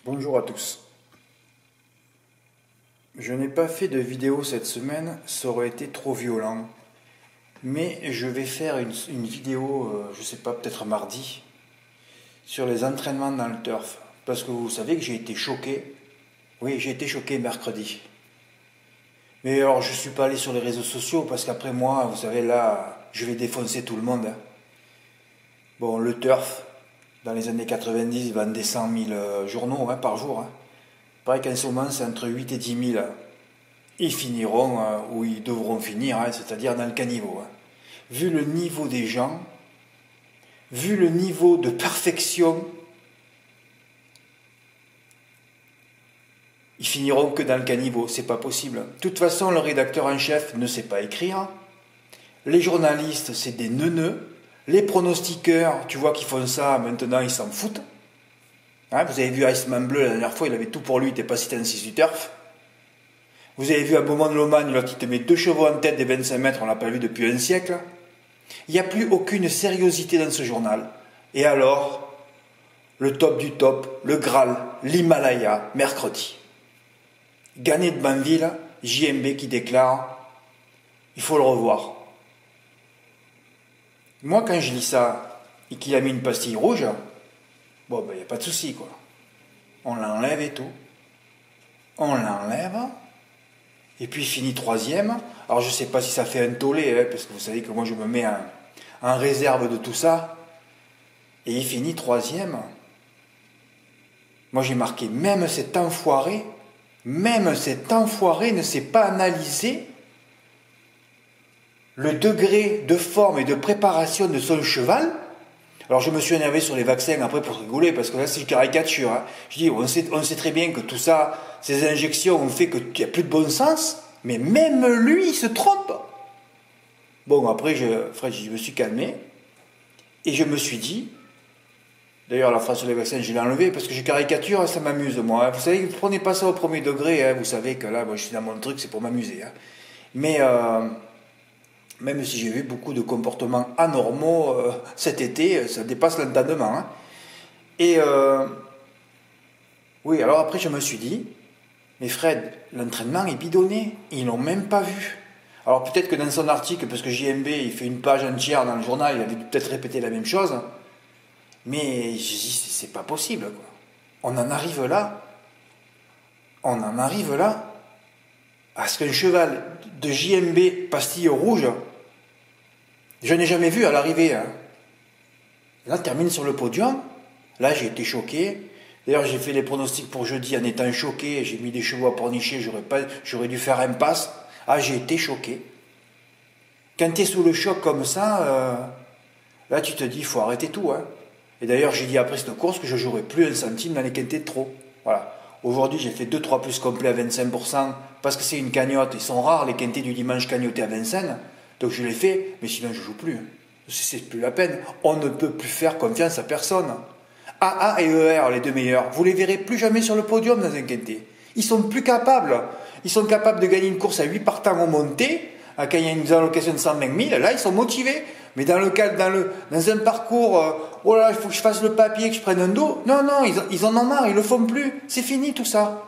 Bonjour à tous. Je n'ai pas fait de vidéo cette semaine, ça aurait été trop violent. Mais je vais faire une vidéo, je sais pas, peut-être mardi, sur les entraînements dans le turf. Parce que vous savez que j'ai été choqué. Oui, j'ai été choqué mercredi. Mais alors, je suis pas allé sur les réseaux sociaux parce qu'après moi, vous savez, là, je vais défoncer tout le monde. Bon, le turf, dans les années 90, il vendait 100 000 journaux par jour. Pareil qu'en ce moment, c'est entre 8 et 10 000. Ils finiront où ils devront finir, c'est-à-dire dans le caniveau. Vu le niveau des gens, vu le niveau de perfection, ils finiront que dans le caniveau, c'est pas possible. De toute façon, le rédacteur en chef ne sait pas écrire. Les journalistes, c'est des neuneux. Les pronostiqueurs, tu vois qu'ils font ça, maintenant ils s'en foutent. Vous avez vu Iceman Bleu la dernière fois, il avait tout pour lui, il n'était pas cité en 6 du turf. Vous avez vu à Beaumont de Lomagne, l'autre il te met 2 chevaux en tête des 25 mètres, on l'a pas vu depuis un siècle. Il n'y a plus aucune sériosité dans ce journal. Et alors, le top du top, le Graal, l'Himalaya, mercredi. Gagné de Banville, JMB qui déclare, il faut le revoir. Moi, quand je lis ça, et qu'il a mis une pastille rouge, bon, ben, il n'y a pas de souci, quoi. On l'enlève et tout. On l'enlève, et puis il finit 3e. Alors, je ne sais pas si ça fait un tollé, parce que vous savez que moi, je me mets en réserve de tout ça. Et il finit 3e. Moi, j'ai marqué, même cet enfoiré ne sait pas analyser le degré de forme et de préparation de son cheval. Alors je me suis énervé sur les vaccins après pour rigoler, parce que là c'est une caricature. Je dis, on sait très bien que tout ça, ces injections ont fait qu'il n'y a plus de bon sens, mais même lui il se trompe. Bon, après je me suis calmé, et je me suis dit, d'ailleurs la phrase sur les vaccins je l'ai enlevée, parce que je caricature, ça m'amuse moi. Vous savez, vous prenez pas ça au premier degré, vous savez que là moi, je suis dans mon truc, c'est pour m'amuser. Mais même si j'ai vu beaucoup de comportements anormaux cet été, ça dépasse l'entendement. Et oui, alors après je me suis dit, mais Fred, l'entraînement est bidonné, ils l'ont même pas vu. Alors peut-être que dans son article, parce que JMB il fait une page entière dans le journal, il avait peut-être répété la même chose, mais je dis, c'est pas possible, quoi. On en arrive là, à ce qu'un cheval de JMB pastille rouge, je n'ai jamais vu à l'arrivée. Là, termine sur le podium. Là, j'ai été choqué. D'ailleurs, j'ai fait les pronostics pour jeudi en étant choqué. J'ai mis des chevaux à pornicher. J'aurais dû faire un pass. Ah, j'ai été choqué. Quand tu es sous le choc comme ça, là, tu te dis, il faut arrêter tout. Et d'ailleurs, j'ai dit après cette course que je ne jouerai plus un centime dans les quintés de trop. Voilà. Aujourd'hui, j'ai fait 2-3 plus complets à 25%, parce que c'est une cagnotte. Ils sont rares, les quintés du dimanche cagnotés à 25. Donc je l'ai fait, mais sinon je ne joue plus. C'est plus la peine. On ne peut plus faire confiance à personne. AA et ER, les deux meilleurs, vous les verrez plus jamais sur le podium dans un quintet. Ils sont plus capables. Ils sont capables de gagner une course à 8 partants au monté, quand il y a une allocation de 120 000, là ils sont motivés. Mais dans un parcours, oh là, il faut que je fasse le papier, que je prenne un dos. Non, ils en ont marre, ils le font plus. C'est fini tout ça.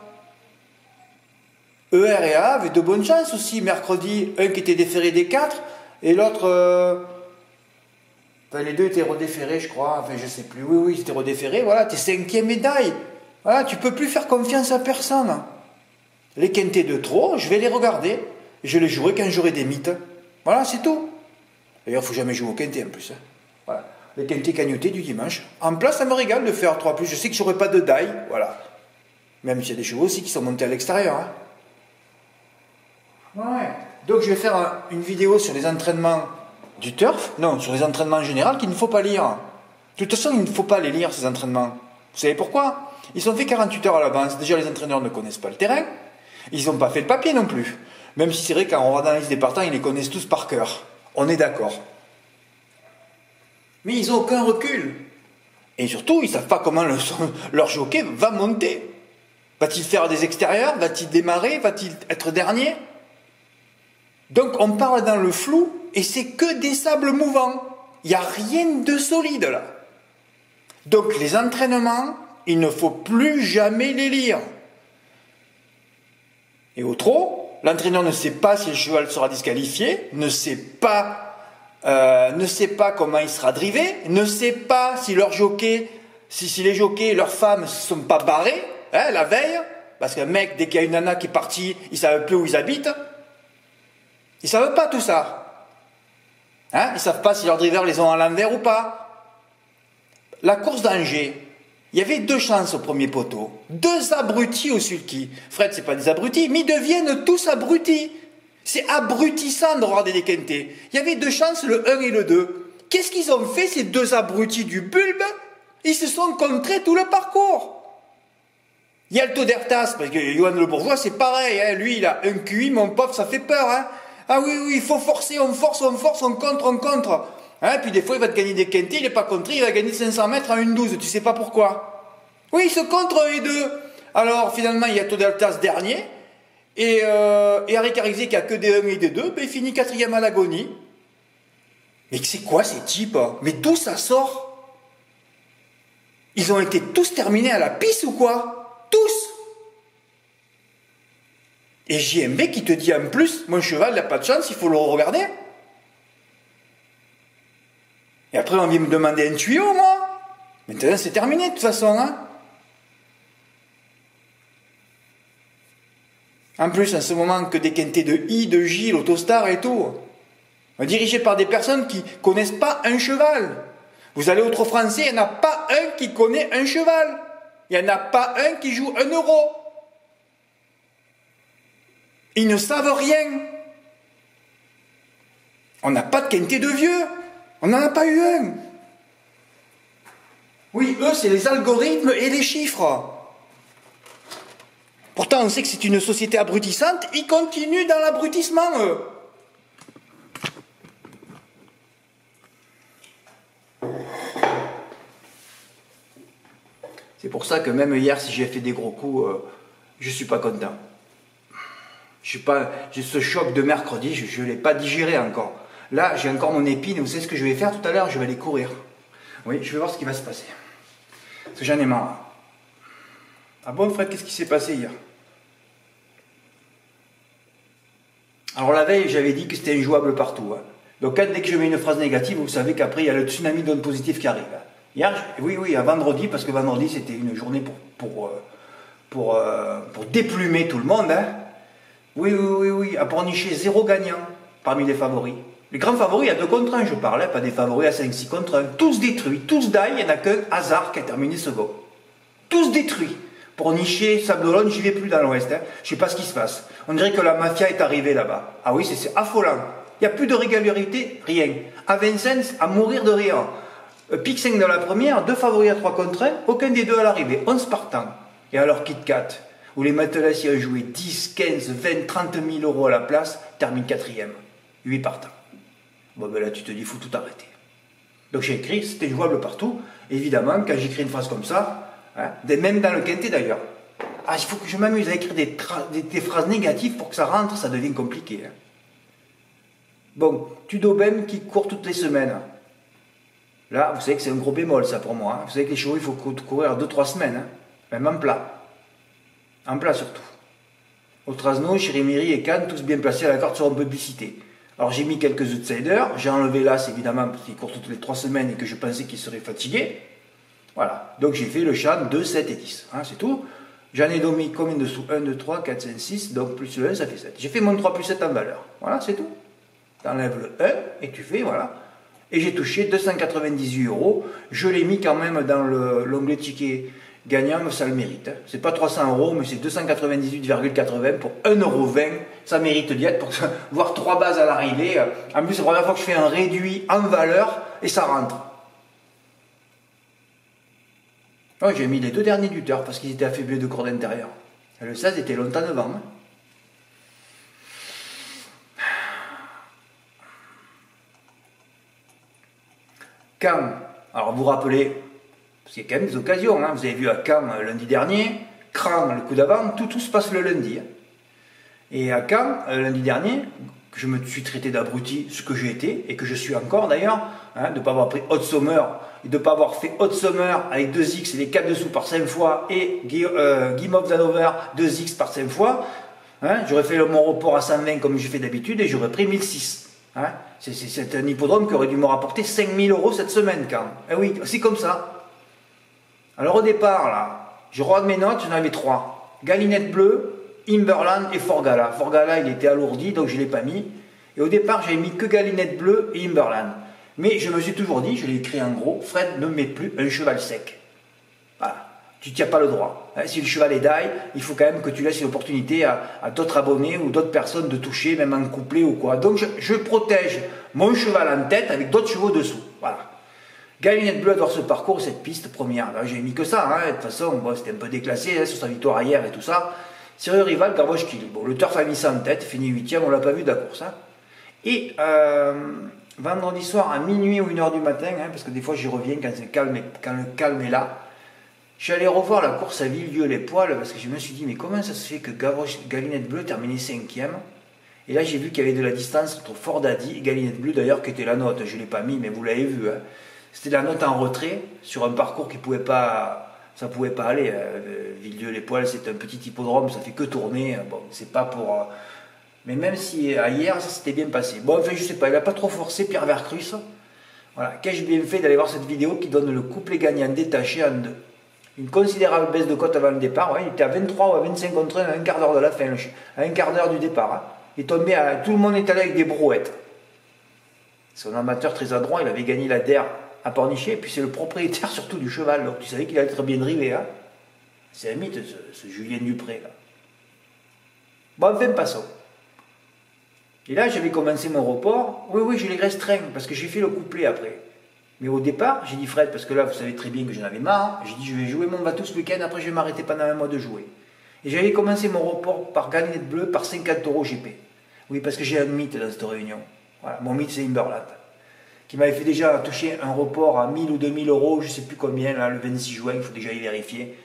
ER et A avaient de bonnes chances aussi, mercredi, un qui était déféré des 4, et l'autre, les deux étaient redéférés, je crois, enfin je sais plus, oui, ils étaient redéférés, voilà, t'es 5e médaille, voilà, tu peux plus faire confiance à personne. Les quintés de trop, je vais les regarder, je les jouerai quand j'aurai des mythes, voilà, c'est tout. D'ailleurs, il ne faut jamais jouer au quintet en plus, voilà. Les quintés cagnotés du dimanche, en place, ça me régale de faire 3+, je sais que j'aurai pas de die, voilà. Même s'il y a des chevaux aussi qui sont montés à l'extérieur, Ouais. Donc je vais faire une vidéo sur les entraînements du turf, non, sur les entraînements en général qu'il ne faut pas lire. De toute façon, il ne faut pas les lire, ces entraînements. Vous savez pourquoi? Ils sont faits 48 heures à l'avance. Déjà, les entraîneurs ne connaissent pas le terrain. Ils n'ont pas fait le papier non plus. Même si c'est vrai, quand on regarde dans la liste des partants, ils les connaissent tous par cœur. On est d'accord. Mais ils n'ont aucun recul. Et surtout, ils ne savent pas comment leur jockey va monter. Va-t-il faire des extérieurs? Va-t-il démarrer? Va-t-il être dernier? Donc on parle dans le flou, et c'est que des sables mouvants. Il n'y a rien de solide là. Donc les entraînements, il ne faut plus jamais les lire. Et au trot, l'entraîneur ne sait pas si le cheval sera disqualifié, ne sait pas comment il sera drivé, ne sait pas si leur jockey, si les jockeys et leurs femmes ne se sont pas barrés la veille, parce qu'un mec, dès qu'il y a une nana qui est partie, ils ne savent plus où ils habitent. Ils ne savent pas tout ça. Ils ne savent pas si leurs drivers les ont à l'envers ou pas. La course d'Angers, il y avait 2 chances au premier poteau. 2 abrutis au sulky. Fred, c'est pas des abrutis, mais ils deviennent tous abrutis. C'est abrutissant de regarder des quintés. Il y avait 2 chances, le 1 et le 2. Qu'est-ce qu'ils ont fait, ces 2 abrutis du bulbe? Ils se sont contrés tout le parcours. Il y a le taux d'Ertas, parce que Johan Le Bourgeois, c'est pareil. Lui, il a un QI, mon pauvre, ça fait peur. Ah oui, il faut forcer, on force, on contre. Puis des fois, il va te gagner des quintés, il n'est pas contré, il va gagner 500 mètres à 1,12. Tu sais pas pourquoi. Oui, il se contre les 2. Alors, finalement, il y a taux d'Ertas dernier. Et Harry Carizé, qui a que des 1 et des 2, il finit 4e à l'agonie. Mais c'est quoi ces types? Mais d'où ça sort? Ils ont été tous terminés à la pisse ou quoi? Tous. Et JMB qui te dit en plus, mon cheval n'a pas de chance, il faut le regarder. Et après on vient me demander un tuyau, moi. Maintenant c'est terminé de toute façon. En plus, en ce moment, que des quintés de I, de J, l'Autostar et tout. Dirigés par des personnes qui ne connaissent pas un cheval. Vous allez au Trot Français, il n'y en a pas un qui connaît un cheval. Il n'y en a pas un qui joue 1 euro. Ils ne savent rien. On n'a pas de quintet de vieux. On n'en a pas eu un. Oui, eux, c'est les algorithmes et les chiffres. Pourtant, on sait que c'est une société abrutissante. Ils continuent dans l'abrutissement, eux. C'est pour ça que même hier, si j'ai fait des gros coups, je ne suis pas content. J'ai ce choc de mercredi, je ne l'ai pas digéré encore. Là, j'ai encore mon épine, et vous savez ce que je vais faire tout à l'heure? Je vais aller courir. Oui, je vais voir ce qui va se passer. Parce que j'en ai marre. Ah bon, Fred, qu'est-ce qui s'est passé hier? Alors la veille, j'avais dit que c'était injouable partout. Donc dès que je mets une phrase négative, vous savez qu'après, il y a le tsunami d'ondes positives qui arrive. Hier, oui, à vendredi, parce que vendredi, c'était une journée pour déplumer tout le monde. Oui, à pornicher 0 gagnant parmi les favoris. Les grands favoris à 2 contre 1, je parle, pas des favoris à 5-6 contre 1. Tous détruits, tous die, il n'y en a qu'un hasard qui a terminé second. Tous détruits. Pornichet, Sablolone, j'y vais plus dans l'Ouest. Je ne sais pas ce qui se passe. On dirait que la mafia est arrivée là-bas. Ah oui, c'est affolant. Il n'y a plus de régularité, rien. À Vincennes, à mourir de rire. Pic 5 dans la première, 2 favoris à 3 contre 1, aucun des 2 à l'arrivée. 11 partants. Et alors Kit Kat, où les matelas y ont joué 10, 15, 20, 30 000 euros à la place, termine 4e. 8 partants. Bon ben là tu te dis, il faut tout arrêter. Donc j'ai écrit, c'était jouable partout. Évidemment, quand j'écris une phrase comme ça, même dans le quintet d'ailleurs, il faut que je m'amuse à écrire des phrases négatives pour que ça rentre, ça devient compliqué. Bon, Tudobem qui court toutes les semaines. Là, vous savez que c'est un gros bémol ça pour moi. Vous savez que les chevaux, il faut courir 2-3 semaines. Même en plat. En plat surtout. Au Trasno, Chirimiri et Cannes, tous bien placés à la carte seront publicités. Alors j'ai mis quelques outsiders, j'ai enlevé l'As évidemment parce qu'il court toutes les 3 semaines et que je pensais qu'il serait fatigué. Voilà, donc j'ai fait le champ 2, 7 et 10, c'est tout. J'en ai donné combien de sous? 1, 2, 3, 4, 5, 6, donc plus le 1 ça fait 7. J'ai fait mon 3 plus 7 en valeur, voilà c'est tout. Tu enlèves le 1 et tu fais, voilà. Et j'ai touché 298 €, je l'ai mis quand même dans l'onglet ticket gagnant, mais ça le mérite. C'est pas 300 €, mais c'est 298,80 pour 1,20 €. Ça mérite d'y être pour voir 3 bases à l'arrivée. En plus, c'est la première fois que je fais un réduit en valeur et ça rentre. Oh, j'ai mis les 2 derniers duteurs parce qu'ils étaient affaiblis de corde intérieure. Le 16 était longtemps devant. Caen, alors vous vous rappelez, parce qu'il y a quand même des occasions, vous avez vu à Caen lundi dernier, Cran le coup d'avant, tout se passe le lundi. Et à Caen, lundi dernier, que je me suis traité d'abruti, ce que j'ai été, et que je suis encore d'ailleurs, hein, de ne pas avoir pris Hot Summer, et de ne pas avoir fait Hot Summer avec 2X et les 4 dessous par 5 fois, et Game of Hanover 2X par 5 fois, hein, j'aurais fait mon report à 120 comme j'ai fait d'habitude, et j'aurais pris 1006. Hein. C'est un hippodrome qui aurait dû me rapporter 5000 € cette semaine quand même. Eh oui, c'est comme ça. Alors au départ, là, je regarde mes notes, j'en avais 3. Galinette bleue, Imberland et Forgala. Forgala, il était alourdi, donc je ne l'ai pas mis. Et au départ, j'avais mis que Galinette bleue et Imberland. Mais je me suis toujours dit, je l'ai écrit en gros, Fred ne met plus un cheval sec. Voilà. Tu ne tiens pas le droit. Si le cheval est d'ail, il faut quand même que tu laisses l'opportunité à d'autres abonnés ou d'autres personnes de toucher, même en couplet ou quoi. Donc je protège mon cheval en tête avec d'autres chevaux dessous. Voilà. Galinette bleue adore ce parcours, cette piste première. J'ai mis que ça, hein. De toute façon, bon, c'était un peu déclassé hein, sur sa victoire hier et tout ça. Sérieux rival, Garboche Kill. Bon, le turf a mis ça en tête, fini 8ème, on ne l'a pas vu de la course. Hein. Et vendredi soir à minuit ou 1h du matin, hein, parce que des fois j'y reviens quand le calme est là, je suis allé revoir la course à Villedieu-les-Poils parce que je me suis dit, mais comment ça se fait que Galinette bleue terminait 5ème? Et là j'ai vu qu'il y avait de la distance entre Fort Daddy et Galinette bleue d'ailleurs qui était la note, je ne l'ai pas mis mais vous l'avez vu. Hein. C'était la note en retrait sur un parcours qui pouvait pas, ça pouvait pas aller. Villedieu-les-Poils c'est un petit hippodrome, ça fait que tourner. Bon, c'est pas pour. Mais même si hier ça s'était bien passé. Bon, enfin je sais pas, il n'a pas trop forcé Pierre Vercruz. Voilà, qu'ai-je bien fait d'aller voir cette vidéo qui donne le couplet gagnant détaché en 2. Une considérable baisse de cote avant le départ. Ouais, il était à 23 ou à 25 contre 1 à un quart d'heure de la fin, à un quart d'heure du départ. Hein. Il tombait tout le monde est allé avec des brouettes. C'est un amateur très adroit, il avait gagné la DER à Pornichet, et puis c'est le propriétaire surtout du cheval, donc tu savais qu'il allait être bien drivé. Hein. C'est un mythe, ce Julien Dupré. Là. Bon, enfin, passons. Et là, j'avais commencé mon report. Oui, je l'ai restreint, parce que j'ai fait le couplet après. Mais au départ, j'ai dit Fred, parce que là, vous savez très bien que j'en avais marre, j'ai dit je vais jouer mon bateau ce week-end, après je vais m'arrêter pendant un mois de jouer. Et j'avais commencé mon report par Galinette bleue, par 50 € GP. Oui, parce que j'ai un mythe dans cette réunion. Voilà, mon mythe c'est Imberland, qui m'avait fait déjà toucher un report à 1000 ou 2000 €, je ne sais plus combien, là, le 26 juin, il faut déjà y vérifier.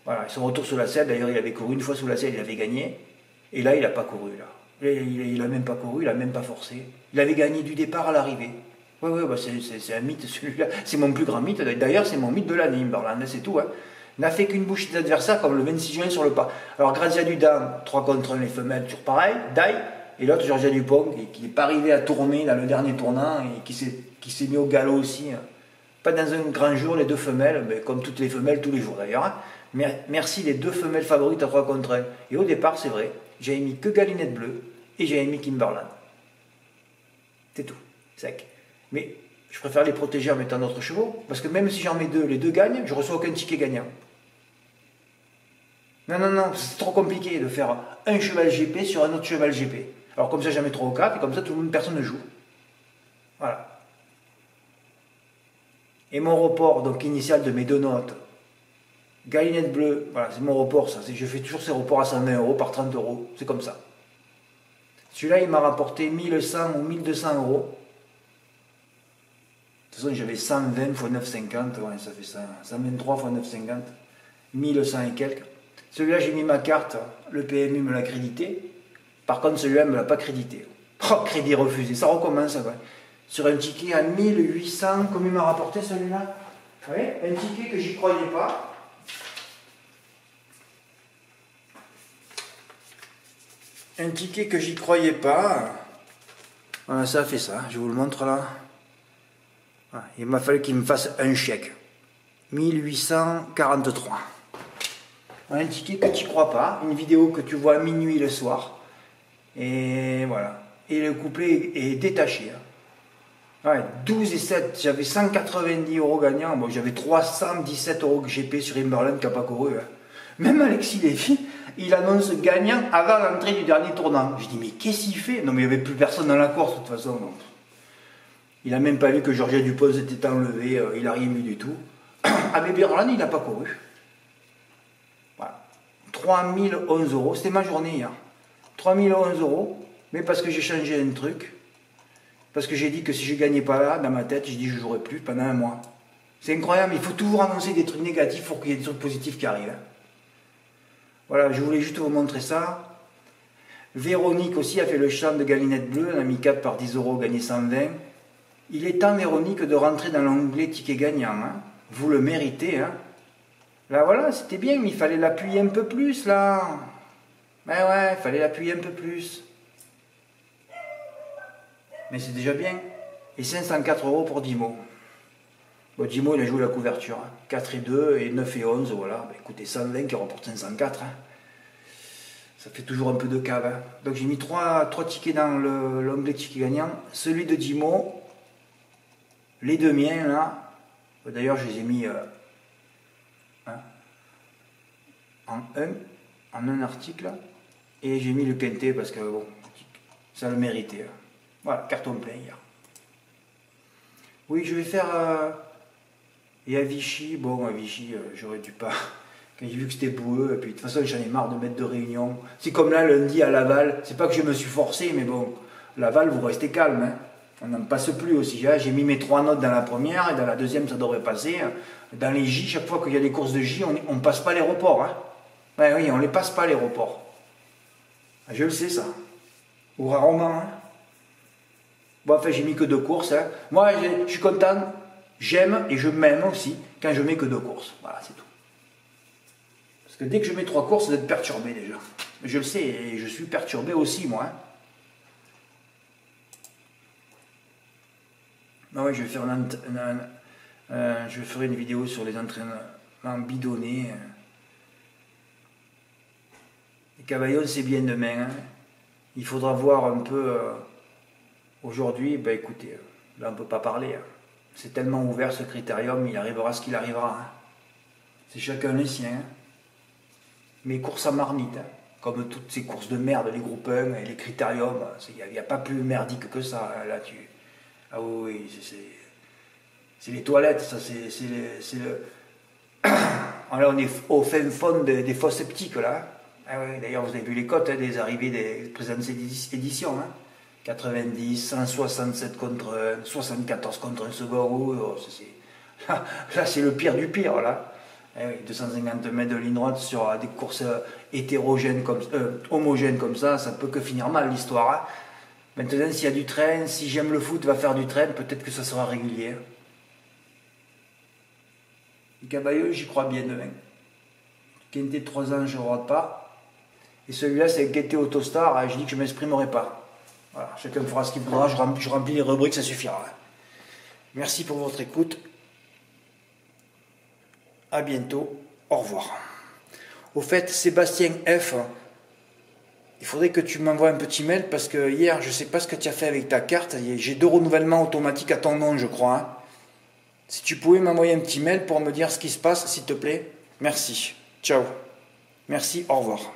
Voilà, son retour sur la selle, d'ailleurs il avait couru une fois sous la selle, il avait gagné, et là il n'a pas couru, là. Il n'a même pas couru, il n'a même pas forcé. Il avait gagné du départ à l'arrivée. Oui, bah c'est un mythe celui-là. C'est mon plus grand mythe. D'ailleurs, c'est mon mythe de l'année, Imberland, c'est tout. Hein. N'a fait qu'une bouche d'adversaire comme le 26 juin sur le pas. Alors, Grazia Dudan, 3 contre 1, les femelles, toujours pareil, Daille. Et l'autre, Georgia Dupont, qui n'est pas arrivé à tourner dans le dernier tournant et qui s'est mis au galop aussi. Hein. Pas dans un grand jour, les 2 femelles, mais comme toutes les femelles, tous les jours d'ailleurs. Hein. Merci les 2 femelles favorites à 3 contre 1. Et au départ, c'est vrai, j'avais mis que Galinette bleue et j'avais mis Imberland. C'est tout, sec. Mais je préfère les protéger en mettant d'autres chevaux, parce que même si j'en mets 2, les 2 gagnent, je reçois aucun ticket gagnant. Non, c'est trop compliqué de faire un cheval GP sur un autre cheval GP. Alors comme ça j'en mets 3 ou 4, et comme ça tout le monde, personne ne joue. Voilà. Et mon report donc initial de mes 2 notes, Galinette bleue, voilà, c'est mon report, ça. Je fais toujours ces reports à 120 € par 30 €, c'est comme ça. Celui-là il m'a rapporté 1100 ou 1200 €. De toute façon, j'avais 120 x 9,50, ouais, ça fait ça. 123 x 9,50, 1100 et quelques. Celui-là, j'ai mis ma carte, le PMU me l'a crédité. Par contre, celui-là, ne me l'a pas crédité. Oh, crédit refusé, ça recommence. Ouais. Sur un ticket à 1800, combien il m'a rapporté celui-là? Vous voyez, un ticket que j'y croyais pas. Un ticket que j'y croyais pas. Voilà, ça a fait ça, je vous le montre là. Il m'a fallu qu'il me fasse un chèque. 1843. Un ticket que tu n'y crois pas, une vidéo que tu vois à minuit le soir. Et voilà. Et le couplet est détaché. Ouais, 12 et 7, j'avais 190 € gagnants. Bon, j'avais 317 € GP sur Imberland qui n'a pas couru. Hein. Même Alexis Lévy, il annonce gagnant avant l'entrée du dernier tournant. Je dis, mais qu'est-ce qu'il fait? Non, mais il n'y avait plus personne dans la course de toute façon. Donc. Il n'a même pas vu que Georgia Dupont s'était enlevé, il n'a rien vu du tout. À Imberland, il n'a pas couru. Voilà. 3011 €, c'était ma journée hier. 3011 €, mais parce que j'ai changé un truc. Parce que j'ai dit que si je ne gagnais pas là, dans ma tête, j'ai dit que je ne jouerais plus pendant un mois. C'est incroyable, il faut toujours annoncer des trucs négatifs pour qu'il y ait des trucs positifs qui arrivent. Voilà, je voulais juste vous montrer ça. Véronique aussi a fait le champ de Galinette Bleue, on a mis 4 par 10 euros, gagné 120. Il est temps, Véronique, de rentrer dans l'onglet ticket gagnant. Hein. Vous le méritez. Hein. Là, voilà, c'était bien, mais il fallait l'appuyer un peu plus, là. Ben ouais, il fallait l'appuyer un peu plus. Mais c'est déjà bien. Et 504 euros pour Dimo. Bon, Dimo, il a joué la couverture. Hein. 4 et 2 et 9 et 11, voilà. Ben, écoutez, 120 qui remporte 504. Hein. Ça fait toujours un peu de cave. Hein. Donc j'ai mis 3 tickets dans l'onglet ticket gagnant. Celui de Dimo. Les deux miens, là. D'ailleurs, je les ai mis en un article. Et j'ai mis le quintet parce que, bon, ça le méritait. Hein. Voilà, carton plein hier. Oui, je vais faire... et à Vichy, bon, à Vichy, j'aurais dû pas... Quand j'ai vu que c'était boueux, et puis de toute façon, j'en ai marre de mettre de réunion. C'est comme là, lundi, à Laval. C'est pas que je me suis forcé, mais bon, Laval, vous restez calme. Hein. On n'en passe plus aussi. J'ai mis mes 3 notes dans la première, et dans la deuxième, ça devrait passer. Dans les J, chaque fois qu'il y a des courses de J, on ne passe pas l'aéroport. Hein. Ouais, oui, on ne les passe pas l'aéroport. Je le sais, ça. Ou rarement. Hein. Bon, enfin, j'ai mis que 2 courses. Hein. Moi, je suis content. J'aime et je m'aime aussi quand je mets que 2 courses. Voilà, c'est tout. Parce que dès que je mets 3 courses, vous êtes perturbé déjà. Je le sais, et je suis perturbé aussi, moi. Hein. Ah ouais, je vais faire je ferai une vidéo sur les entraînements bidonnés. Les Cavaillons, c'est bien demain. Hein. Il faudra voir un peu... aujourd'hui, ben écoutez, là on ne peut pas parler. Hein. C'est tellement ouvert ce critérium, il arrivera ce qu'il arrivera. Hein. C'est chacun les siens. Hein. Mais courses à marmite, hein. Comme toutes ces courses de merde, les groupes 1 et les critériums, il n'y a pas plus merdique que ça. Hein. Là, ah oui, c'est les toilettes, ça c'est le... Là on est au fin fond des faux sceptiques là. Ah oui, d'ailleurs vous avez vu les cotes hein, des arrivées des présentes éditions. Hein. 90, 167 contre 1, 74 contre un second. Oh, là c'est le pire du pire là. Eh oui, 250 mètres de ligne droite sur des courses hétérogènes homogènes comme ça peut que finir mal l'histoire. Hein. Maintenant, s'il y a du train, si j'aime le foot, va faire du train, peut-être que ça sera régulier. Les Cavailleux, j'y crois bien demain. Quintet de 3 ans, je ne rate pas. Et celui-là, c'est un Quintet Autostar, je dis que je ne m'exprimerai pas. Voilà, chacun fera ce qu'il voudra, je remplis les rubriques, ça suffira. Merci pour votre écoute. À bientôt. Au revoir. Au fait, Sébastien F., il faudrait que tu m'envoies un petit mail parce que hier, je ne sais pas ce que tu as fait avec ta carte. J'ai 2 renouvellements automatiques à ton nom, je crois. Hein. Si tu pouvais m'envoyer un petit mail pour me dire ce qui se passe, s'il te plaît. Merci. Ciao. Merci, au revoir.